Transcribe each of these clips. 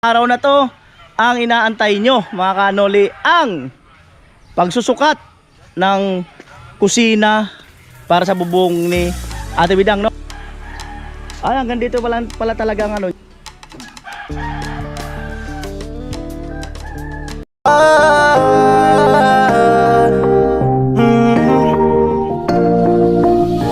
Araw na to ang inaantay nyo mga kanoli, ang pagsusukat ng kusina para sa bubong ni Ate Bidang, no? Ay, hanggang dito pala talagang ano.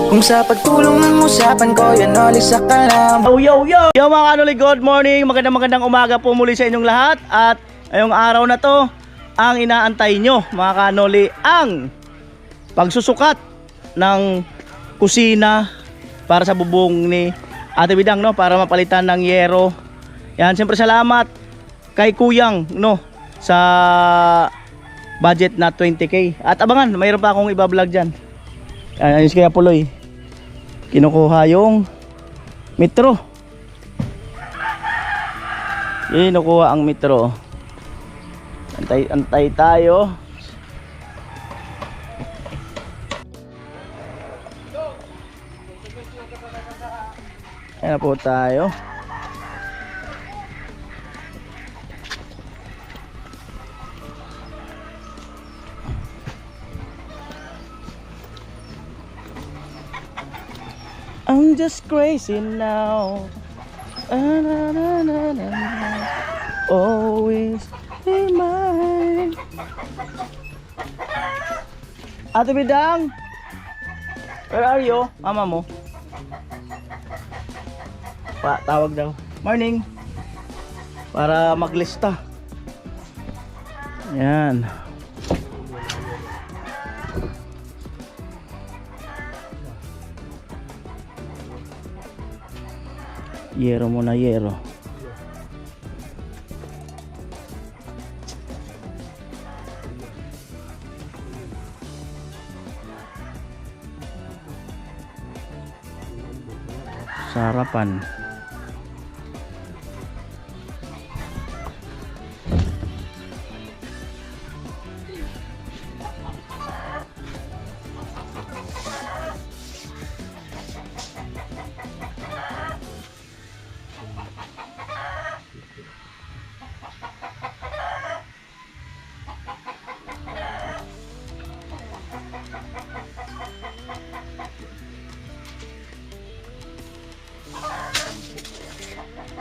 Kung sa pagtulong ng usapan ko, yan ulit sa kalam. Yo mga kanoli, good morning. Magandang umaga po muli sa inyong lahat. At ngayong araw na to ang inaantay nyo mga kanoli, ang pagsusukat ng kusina para sa bubong ni Ate Bidang, no? Para mapalitan ng yero. Yan, siyempre salamat kay Kuyang, no, sa budget na 20k. At abangan, mayroon pa akong iba-vlog dyan. Ayos kaya Puloy, kinukuha yung metro. Kinukuha ang metro. Antay tayo. Ayan na po tayo. I'm just crazy now. Always be mine. Ate Bidang, where are you? Mama mo. Tawag daw. Morning. Para maglista. Yan. Yero muna, yero. Sarapan.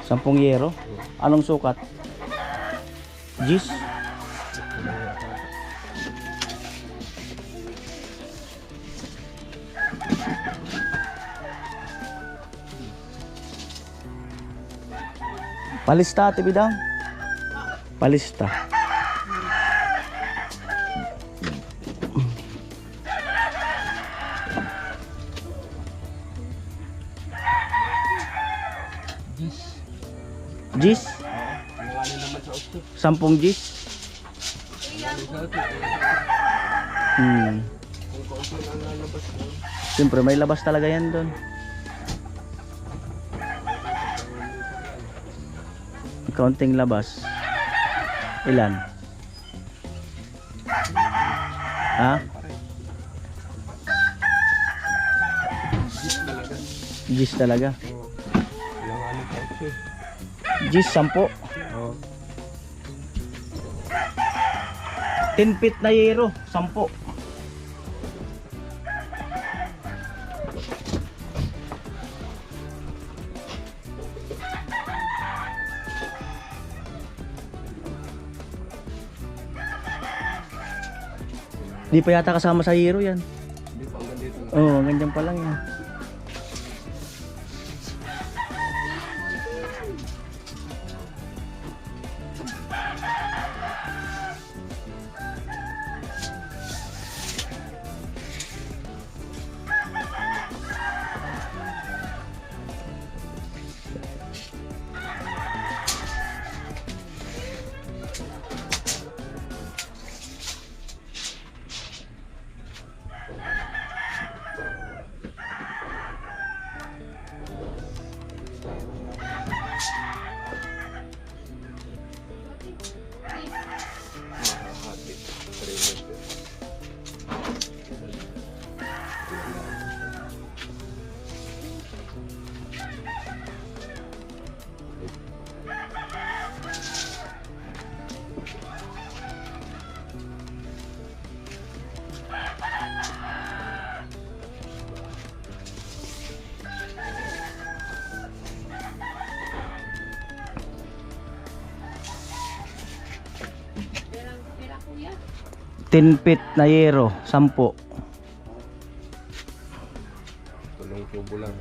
Sampung yero. Anong sukat? Gis? Palista, Ate Bidang. Palista. Gis? Sampung gis? Siyempre may labas talaga yan doon. Kaunting labas. Ilan? Ha? Gis talaga. Gis, 10. 10 feet na yero, 10. Di pa yata kasama sa yero yan. Oo, ganyan pa lang yan. 10 feet na yero, 10. Tulong tubo lang.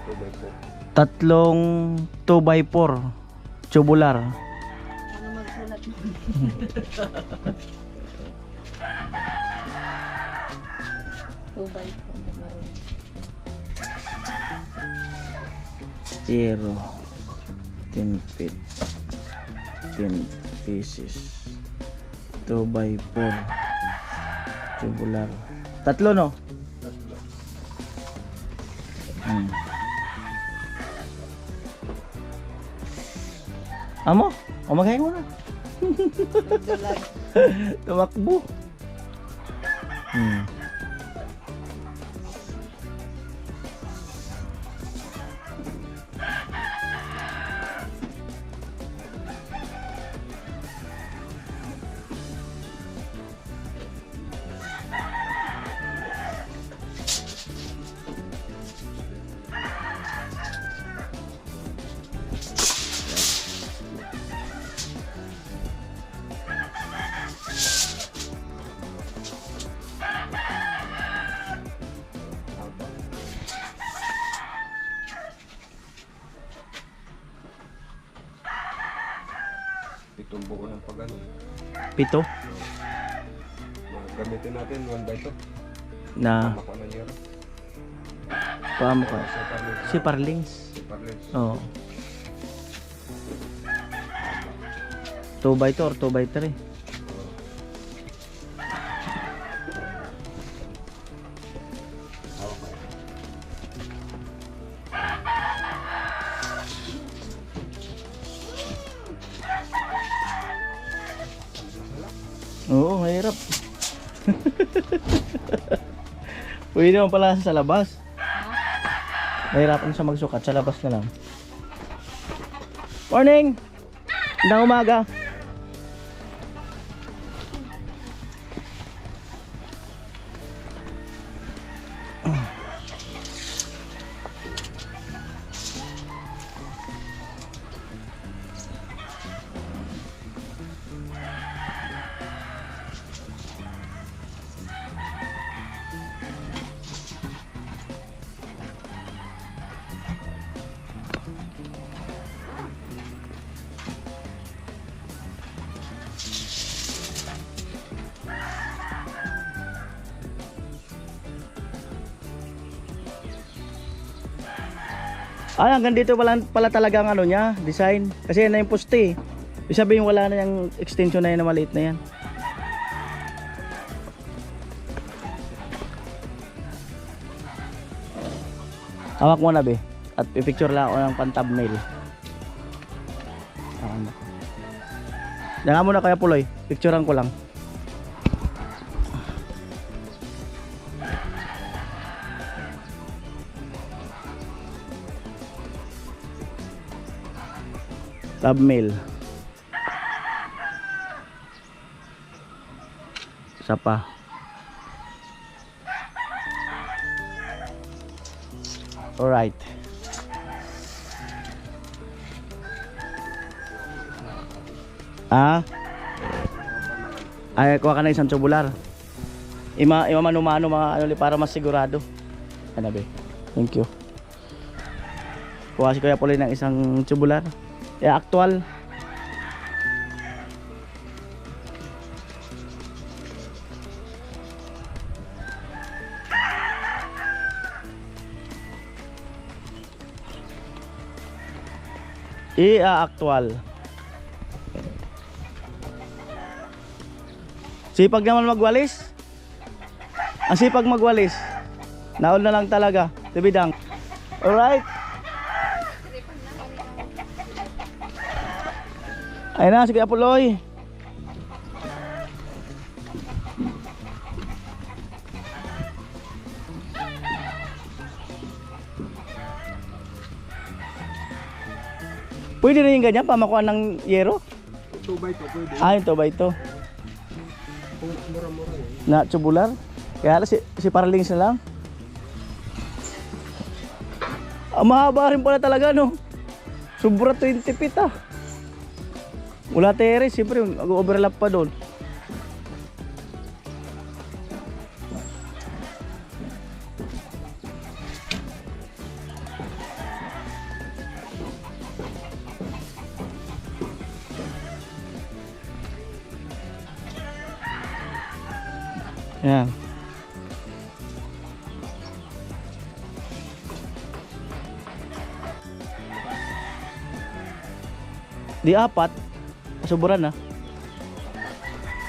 2x4. Tatlong 2x4 tubular. Ano magsulat mo? Tubay po. Yero, 10 feet, 10 pieces, 2x4 tubular. Tatlo, no? Amo, umagay mo na. Tumakbo. Itong buo ng pagano. 7 Gamitin natin 1x2. na Makuha na niya. paamo ka. Sa parlin. Si Parlings. Parlin. Oo. 2x2 or 2x3. Oo, mahirap. Pwede naman pala sa labas. Mahirapan siya magsukat sa labas na lang. Morning! Magandang umaga. Ay, hanggang dito pala talaga ang ano niya, design. Kasi yan na yung poste. Ibig sabihin wala na yung extension na yan na maliit na yan. Hawak mo na, be. At pipicture lang ako ng pan-thumbnail. Diyan nga muna kaya, Puloy. Picturean ko lang. Thumbnail. Isa pa. Alright. Ay, kuha ka na isang tubular. Mano-mano mga ano para mas sigurado. Ano be? Thank you. Kuha si Kuya Puloy ng isang tubular. Actual. Actual. Sipag naman magwalis. Ang sipag magwalis. Naol na lang talaga. Tibidang. Alright. Ayun na, sige Puloy. Pwede rin yung ganyan, pamakuan ng yero? 2x2 pwede. Yung 2x2. Mura-mura yun. Na tubular. Kaya si Parlings na lang. Mahaba rin pala talaga, no? Sobra 20 feet ah. Wala terrace, siyempre mag-overlap pa doon. Yan. Di apat. Sobrang na.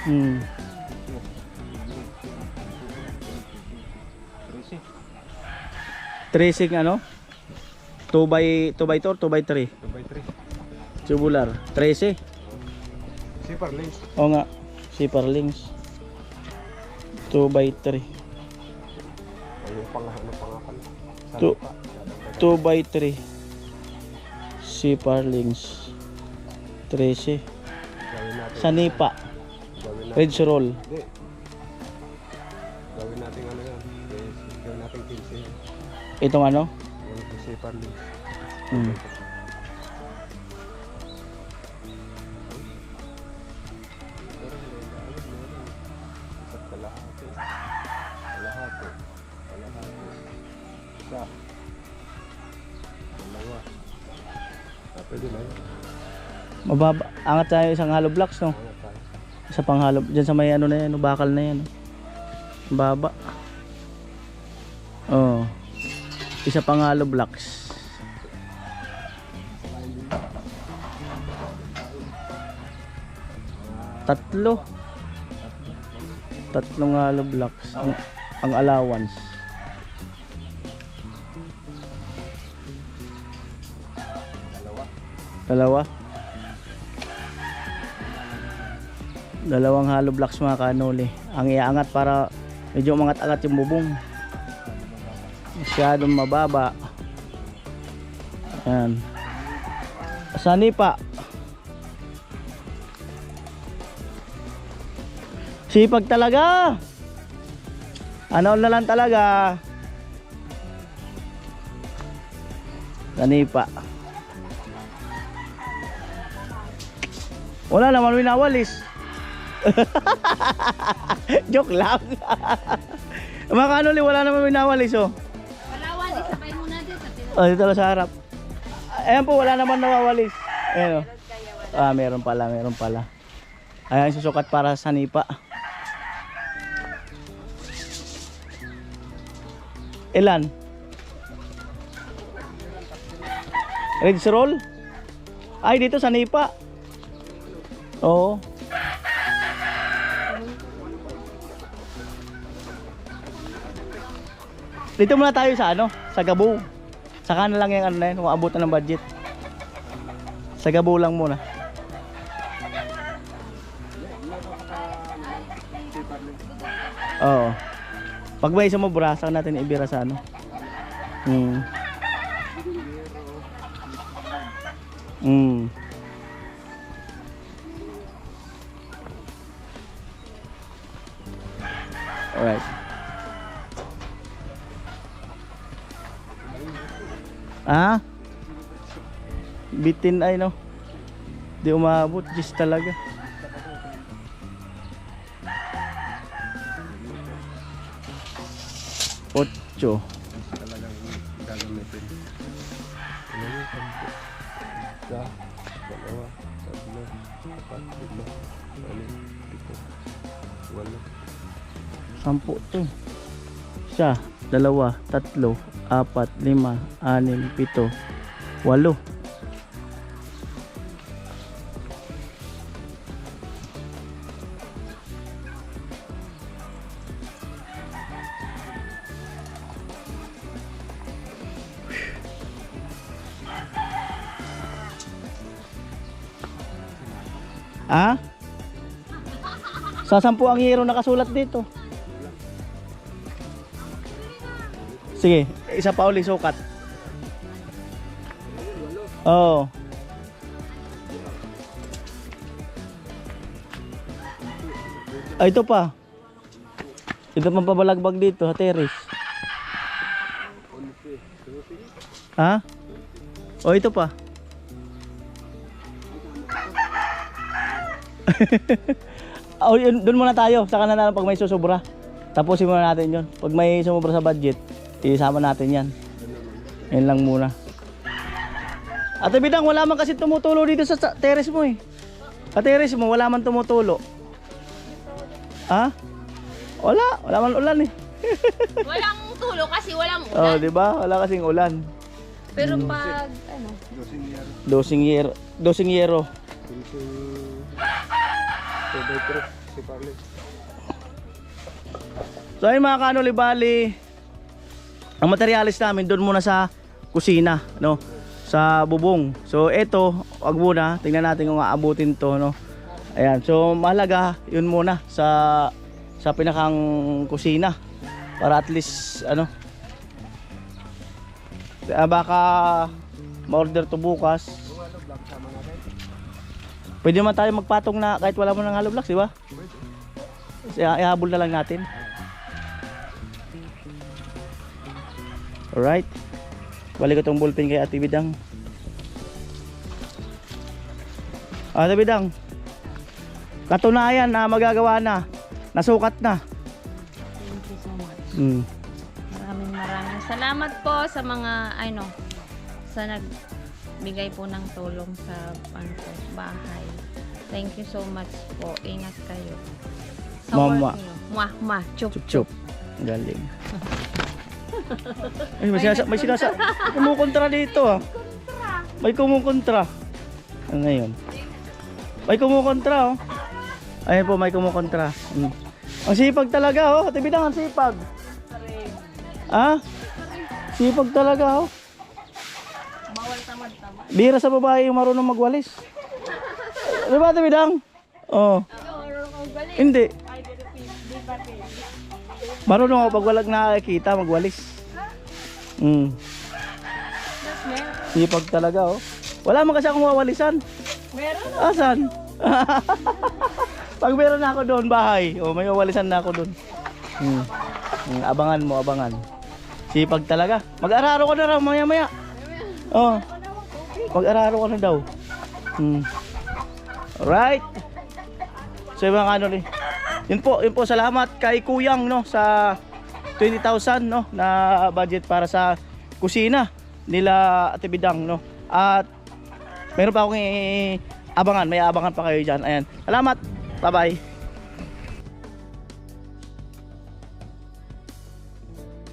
Hmm. Tracing ano? 2 by 2 by 2 2 by 3. 2 by 3. Tubular. 13. Zipper lens. Oo nga. Zipper links. 2 by 3. Yung ano pangakan. 2 by 3. Zipper links. 13. Gawin natin. Sanipa. Gawin natin. Ridge roll. Hindi. Gawin natin ano yan. Gawin natin 15. Itong ano? Yung zipper lens. Hmm. Isa't kalahati. Kalahati. Isa. Dalawa. Pwede na yun. Mababa. Angat tayo isang hollow blocks, no? Ano tayo? Isa pang hollow. Diyan sa may ano na yan, no? Bakal na yan. No? Baba. Oh. Isa pang hollow blocks. Tatlong hollow blocks ang allowance. Dalawang hollow blocks mga kanoli. Ang iaangat para medyo umangat-angat yung bubong. Masyadong mababa. Yan. Sanipa. Sipag talaga. Ano na lang talaga. Sanipa. Wala naman winawalis. Joke lang. Mga kanoli, wala naman winawalis, oh. Wala, wali. Sabay muna din. Oh, dito lang sa harap. Ayan po, wala naman nawawalis. Ayan, oh. Ah, meron pala. Ayan, susukat para sa nipa. Ilan? Ridge roll? Ay, dito sa nipa. Oo. Dito muna tayo sa ano, sa Gabo. Saka na lang yung ano na yun, kung abutan ng budget. Sa Gabo lang muna. Oo. Pag may sumubra, saka natin ibira sa ano. Alright. Ah? Bitin ay no. Di umabot, just talaga. Ocho. Talagang gagamitin. Ano yung 10? Isa, dalawa, tatlo, apat, lima, anim, pito, walo. 10 to. Isa, dalawa, tatlo, apat, lima, anim, pito, 8. Ah? Sa 10 ang hero nakasulat dito. Sige, isa pa uli sukat. Oo. Ay, ito pa. Ito pang pabalagbag dito, ha, terrace. Ha? O, ito pa. Oh, doon muna tayo. Saka na lang pag may susubra. Tapusin muna natin yun. Pag may sumubra sa budget, isama natin yan. Yan lang muna. Ate Bidang, wala man kasi tumutulo dito sa terrace mo eh. Sa terrace mo, wala man tumutulo. Ha? Wala man ulan eh. Walang tulo kasi walang Oh, ulan. di ba? Wala kasing ulan. Pero pag, ano, Dosing yero. Pinsing 2x3 si Parley. So ayun mga kanoli, bali ang materialis namin doon muna sa kusina, no? Sa bubong. So ito, wag muna, tingnan natin kung aabutin to, no? Ayan, so mahalaga yun muna sa pinakang kusina para at least ano, baka ma-order to bukas. Pwede naman tayo magpatong na kahit wala mo ng hollow blocks, di ba? Ihabol na lang natin. Alright. Balik ko tong ballpen kay Ate Bidang. Ate Bidang, katunayan na magagawa na. Nasukat na. thank you so much. Mm. Maraming salamat po sa mga, ano, sa nagbigay po ng tulong sa, ano po, bahay. Thank you so much po. Ingat kayo. Sa Mama. work niyo. Mwah, chup. Chup chup. Galing. Ay, may kumukontra dito ah. May kumukontra. Ano ngayon? May kumukontra oh. Ayun po, may kumukontra. Ang sipag talaga oh. Ate Bidang, ang sipag. Ah? Sipag talaga oh. Bawal tamad-tamad. Bira sa babae yung marunong magwalis. Ano ba Ate Bidang? Oh. Hindi. Marunong ako pag walang nakakita magwalis. Sipag talaga oh. Wala man kasi akong mawalisan. Meron. Asan? Pag meron na ako doon bahay, oh, may mawalisan na ako doon. Abangan mo, abangan. Sipag talaga. Mag-araro ka na raw maya-maya. Oh. Mag-araro ka na daw. Alright. So yung mga kanoli, yun po, salamat kay Kuyang no sa 20,000 no na budget para sa kusina nila Ate Bidang no. At meron pa akong abangan, may abangan pa kayo diyan. Ayan. Salamat. Bye-bye.